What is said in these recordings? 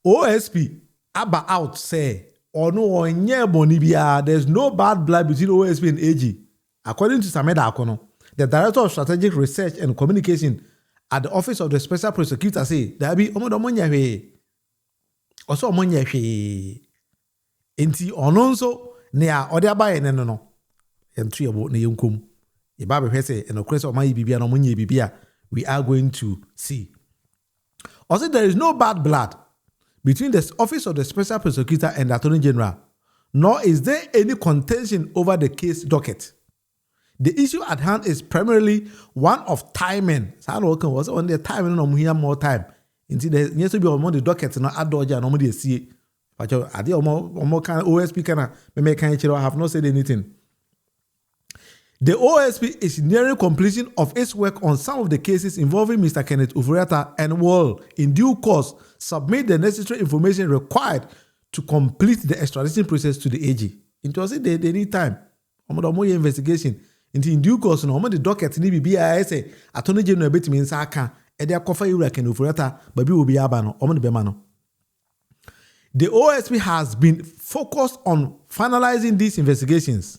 OSP aba out say or no onye bonibia. There's no bad blood between OSP and AG. According to Sameda Akono, the Director of Strategic Research and Communication at the Office of the Special Prosecutor say there be omodomonya hwe. Also omonya hwe. Enti ono nso nea ode abaye ne no. Entry abo na yenkom. E ba be say enokreso omayi bibia na omonya bibia we are going to see. Also there is no bad blood between the Office of the Special Prosecutor and the Attorney General, nor is there any contention over the case docket. The issue at hand is primarily one of timing. So was on the timing no here more time. Until there needs to be on the docket no adoja no dey see. But I dey more kind OSP kana me kan chiro have not said anything. The OSP is nearing completion of its work on some of the cases involving Mr. Kenneth Ofori and will, in due course, submit the necessary information required to complete the extradition process to the AG. It was they need time. Omo investigation. In due course, no the docket ni BIA say Attorney General betimi nsa aka e dey akofa Ewura Kenneth Ofori babi obi aba no omo de bema no. The OSP has been focused on finalizing these investigations,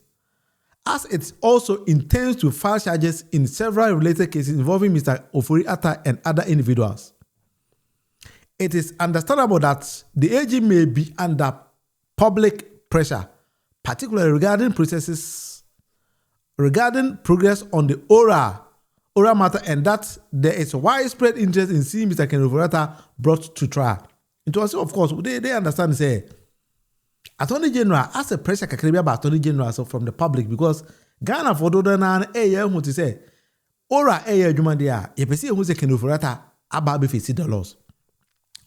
as it also intends to file charges in several related cases involving Mr. Ofori Atta and other individuals. It is understandable that the AG may be under public pressure, particularly regarding progress on the ORA matter, and that there is widespread interest in seeing Mr. Kenneth Ofori brought to trial. It was, of course, they understand, say, Attorney General, as a pressure kakribi about Attorney General so from the public, because Ghana for Dodanan, who to say, Ora, Jumandia, if you see who's a Kenneth Ofori about the laws.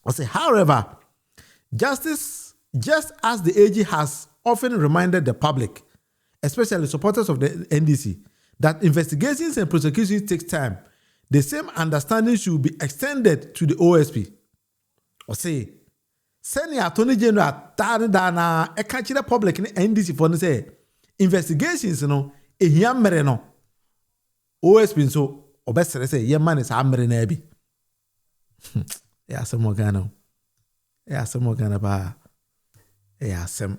I say, however, just as the AG has often reminded the public, especially supporters of the NDC, that investigations and prosecutions take time, the same understanding should be extended to the OSP. Or say, send the Attorney General Dana a catch the public in NDC for say investigations, no, a yammer no. OSP so, or best say, your man is hammer in Abby. Yeah, some more Ghana. Yeah, some more Ghana ba. Yeah, some.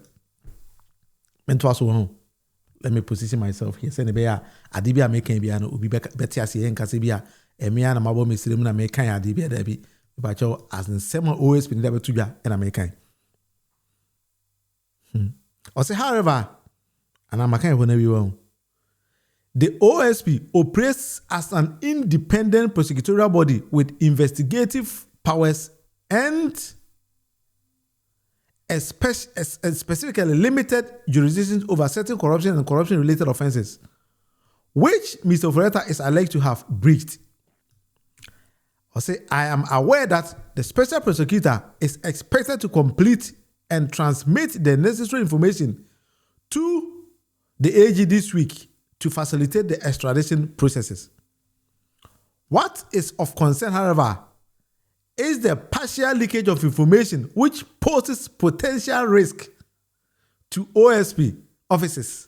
Let me position myself here. Send a bear, Adibia making Biano, Ubi Betty as Yen Casibia, and me and a mabo Miss Rimuna make Adibia Debbie. But you as in some OSP never to be an American. Or say, however, and I'm a kind whenever you want. The OSP operates as an independent prosecutorial body with investigative powers and specifically limited jurisdictions over certain corruption and corruption-related offenses, which Mr. Ofori is alleged to have breached. I say, I am aware that the special prosecutor is expected to complete and transmit the necessary information to the AG this week to facilitate the extradition processes. What is of concern, however, is the partial leakage of information which poses potential risk to OSP offices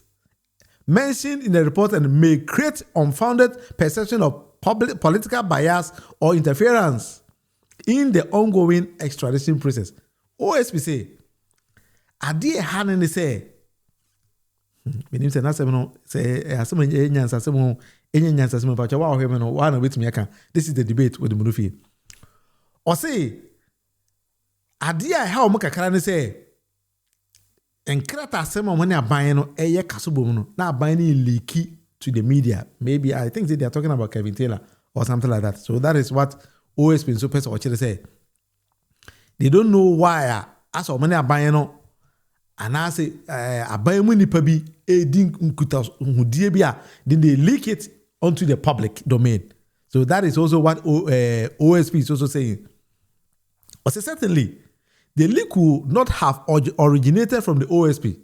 mentioned in the report and may create unfounded perception of public political bias or interference in the ongoing extradition process. OSP say, Adi Hanen say, when you say Nasemo say, this is the debate with the Munufie. Or say, Adi how Mukakran say, and Krata Semo when they are buying a year Kasubuno, now buying leaky to the media. Maybe I think they are talking about Kevin Taylor or something like that. So that is what OSP and Super or say. They don't know why as or money are buying and I say a buy money pabi a ding then they leak it onto the public domain. So that is also what OSP is also saying. But certainly the leak will not have originated from the OSP.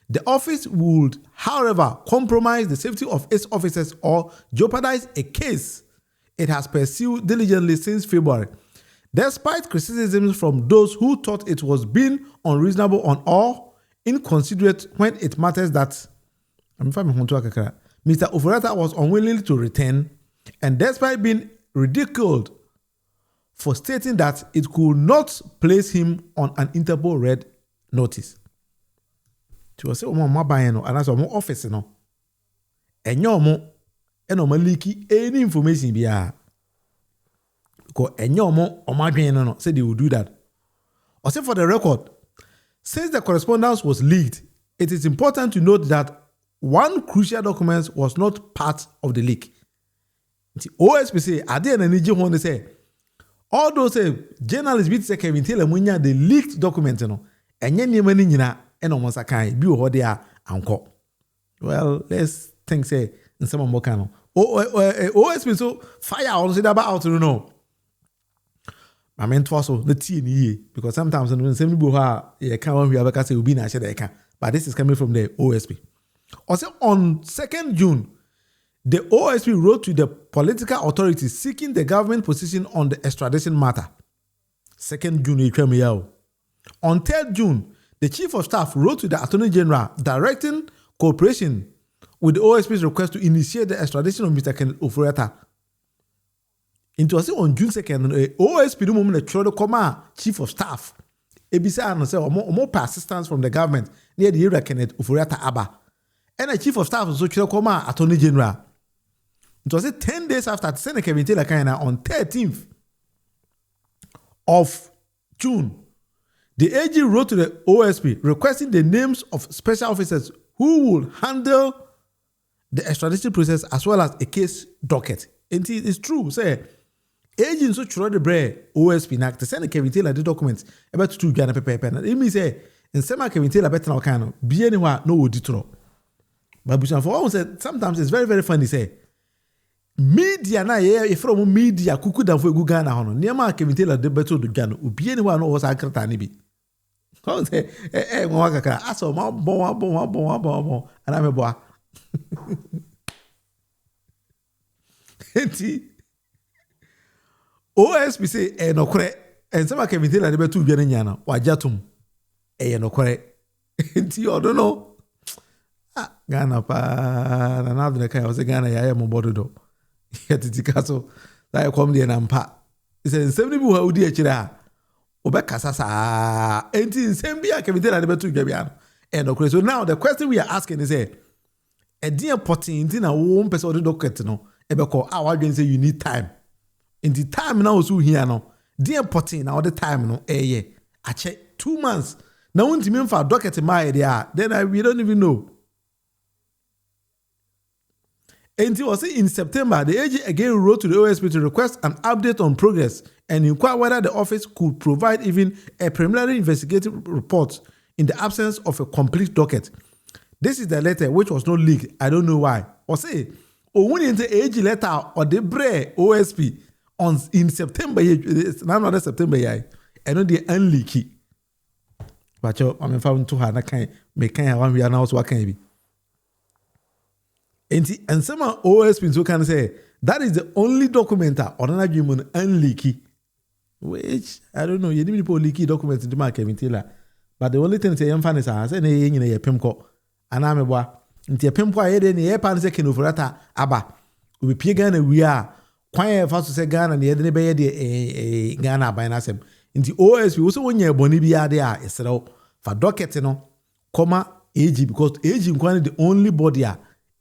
The office would, however, compromise the safety of its officers or jeopardize a case it has pursued diligently since February, despite criticisms from those who thought it was being unreasonable or inconsiderate when it matters that Mr. Ofori was unwilling to return, and despite being ridiculed for stating that it could not place him on an Interpol red notice. To say omo mabanye no anaso omo office no enye omo eno leaky any information bia because enye omo adwen no say they will do that. Or say for the record, since the correspondence was leaked, it is important to note that one crucial document was not part of the leak. The OSP say ade na niji ho ne say all those journalists bit say Kevin Taylor munya the leaked document no enye niam ni nyina eno mo sakan bi ho de a anko. Well, let's think say in some more can OSP so fire on say that out no. I mean also the T because sometimes when some people you can't want to say be na share can, but this is coming from the OSP. Also on 2nd June, the OSP wrote to the political authorities seeking the government position on the extradition matter. 2nd June, it came here. On 3rd June, the Chief of Staff wrote to the Attorney General directing cooperation with the OSP's request to initiate the extradition of Mr. Kenneth Ofori. Into on June 2nd, OSP no moment the Coma Chief of Staff. Ebisa no say more persistence from the government near the area Kenneth Ofori Abba. And the Chief of Staff also Coma Attorney General. It was 10 days after Senator Kevin Taylor on 13th of June. The AG wrote to the OSP requesting the names of special officers who will handle the extradition process as well as a case docket. And it is true, say, agents so through the bread OSP now to send Kevin Taylor the documents about to Ghana paper. And it means say, in some Kevin Taylor better now kind of be anywhere no auditro. But for all said, sometimes it's very, very funny say. Media na ye from media kuku da for Ghana hono. Niama Kevin Taylor the better to Ghana. Ubi anywhere no was akrata ni bi. How say mo kaka aso ma bon and I'm a boy. Enti OSP say no kore and some Kevin Taylor the better to Ghana nyana wajatum no kore. Enti I don't know. Ghana pa na na the kind was Ghana ya mo bodo. Yetitikaso that come there nampa. He said 70 people who di akira obekasa sa enti nsembia Kevin Taylor betu gabia and okay. So now the question we are asking is a dear potting na one person or the docket no ebeko awadwen say you need time. In the time now so here no dear potting now the time no ye ache 2 months now untimi mfa docket my there then we don't even know. And it was in September, the AG again wrote to the OSP to request an update on progress and inquire whether the office could provide even a preliminary investigative report in the absence of a complete docket. This is the letter which was not leaked. I don't know why. Or say, when in the AG letter or the Bre OSP in September, another September, I know the unleaky. But I'm found to her, I can't make one we announce what can be. And some OSP so can say that is the only document on an agreement unleaky. Which I don't know, you didn't put leaky documents into my Kevin Taylor. But the only thing say I'm fan is I say a pimco. And I'm a boy. Into a pimco, I had any airpan second over Abba. We be Ghana, we are quite fast to say Ghana, and the other bay a Ghana by Nasem. Into OSP also when you're Bonibia there, it's for docket, comma, AG, because AG is the only body.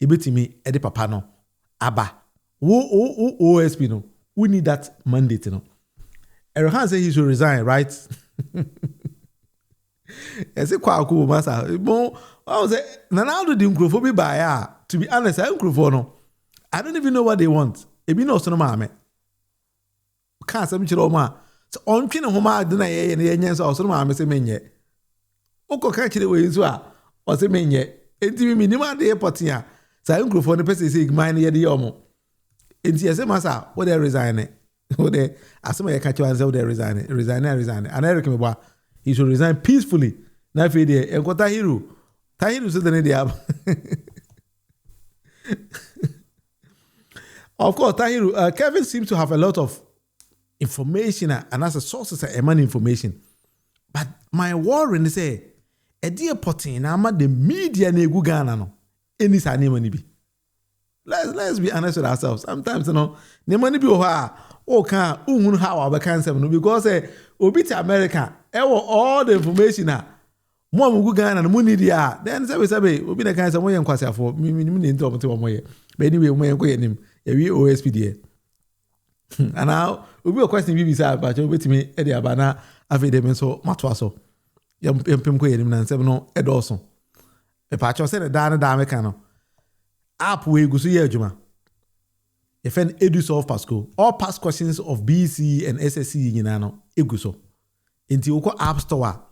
Ibetimi edi papa no aba wo OSP no we need that mandate no. Erhan say he should resign, right? Ese kwa akubo masa bon I say Nanaldo di nkrofo bi ba ya to be honest I nkrofo no I don't even know what they want. Ebi no so no ma me ka asem kire o ma so ontwe ne homa de na ye ne yenye so no ma me se menye ukọ ka kire we nso a o se menye enti mi ni ma de potia. So I'm going for the person say mine here the yomo. And yes, masa what they resign. What they as some catch you answer what they resign. And I recommend he should resign peacefully. Now if he and got Tahiru said the idea. Of course, Tahiru Kevin seems to have a lot of information and as a sources of money information. But my worry is say a dear potting I'm the media ne Ghana no. Any sane money be. Let's be honest with ourselves. Sometimes the money be okay, how our cancer because obi to America, all the information Mom go Ghana and money dia. Then say obi na cancer mo yen kwase for me into omo te omo ye. But anyway, mo yen ko yenim. We OSP there. And now obi a question bi bisa ba cho betimi e dia ba na afi dem so mato so. Yam pem ko yenim na nsem no e do so. E pa cho say na da me kan no. App we go so ye adwuma. Ye fen EduSolve Pasco. All past questions of BC and SSC nyina no e go so. Inti uko App Store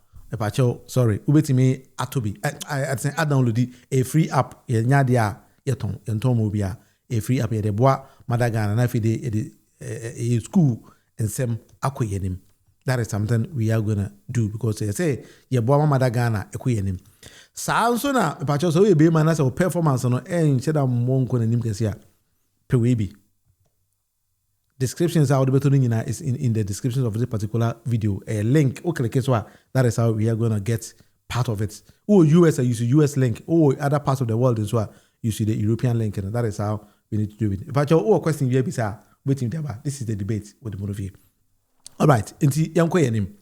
sorry, ubetimi atobi. I download a free app. Yenya dia yeton mobia a free app. Ye boa Madagana na fide a school and sem akweyenim. That is something we are gonna do because they say ye boa Madagana ekweyenim. Sa na pacho so ye be man as performance no cheda monko na nim kesia pewebi. Descriptions are is in the description of this particular video. A link. Okay, that is how we are going to get part of it. Oh, US, I use a US link. Oh, other parts of the world as well. You see the European link, and that is how we need to do it. If I question, this is the debate with the Munufie. All right, into Yanko Yanim.